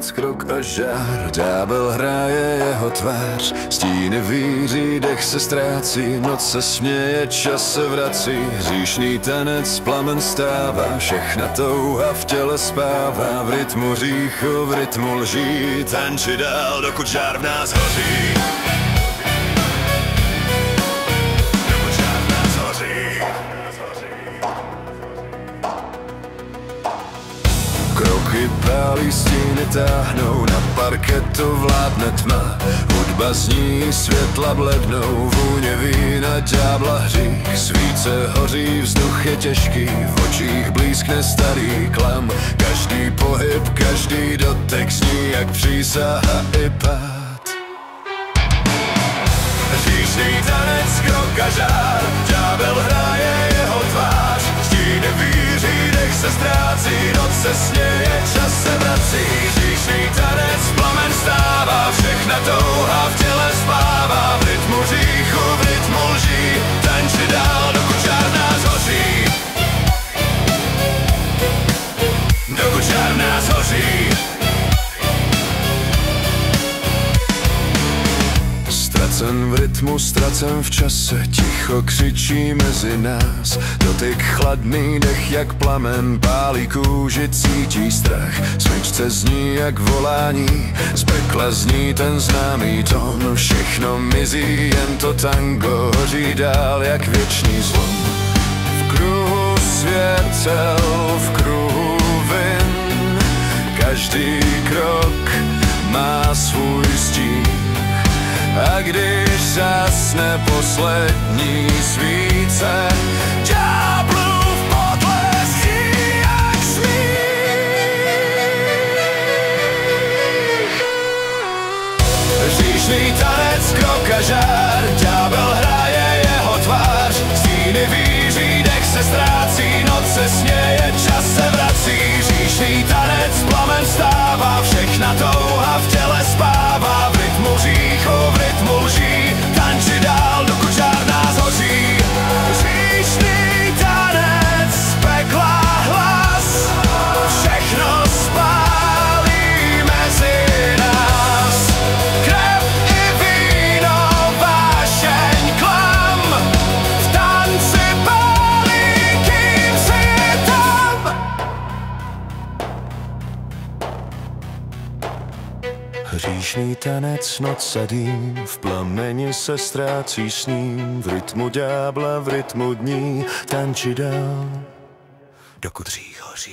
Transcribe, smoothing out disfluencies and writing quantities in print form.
tanec, krok a žár. Ďábel hraje jeho tvář, stíny víří, dech se ztrácí, noc se směje, čas se vrací. Hříšný tanec, plamen stává, všechna touha v těle spává. V rytmu říchu, v rytmu lží, tanči dál, dokud žár v nás hoří. Kroky pálí, stíny táhnou, na parketu vládne tma. Hudba zní, světla blednou, vůně vína, ďábla hřích. Svíce hoří, vzduch je těžký, v očích blízkne starý klam. Každý pohyb, každý dotek zní jak přísaha i pád. Hříšný tanec, krok a žár, ďábel hraje jeho tvář. Stíny víří, dech se ztrácí, noc se směje, čas se vrací. Hříšný tanec, plamen stává, všechna touha v těle spává. V rytmu říchu, v rytmu lží, tanči dál, dokud žár v nás hoří. Dokud žár v nás hoří. Ztracen v rytmu, ztracen v čase, ticho křičí mezi nás. Dotyk chladný, dech jak plamen, pálí kůži, cítí strach. Smyčce zní jak volání, z pekla zní ten známý tón. Všechno mizí, jen to tango hoří dál jak věčný zlom. V kruhu světel, v kruhu vin, každý krok má svůj stín. A když zasne poslední svíce, ďáblův potlesk zní jak smích. Hříšný tanec, krok a žár, ďábel hraje jeho tvář. Stíny víří, dech se ztrácí, noc se směje, čas se vrací. Hříšný tanec, plamen stává, všechna touha v těle spává. V rytmu říchu, v rytmu lží, tanči dál, dokud žár v nás hoří. Hříšný tanec, z pekla hlas, všechno spálí mezi nás. Krev i víno, vášeň, klam, v tanci pálí, kým si tam. Hříšný tanec, noc a dým, v plameni se ztrácí s ním. V rytmu ďábla, v rytmu dní, tanči dál, dokud řích hoří.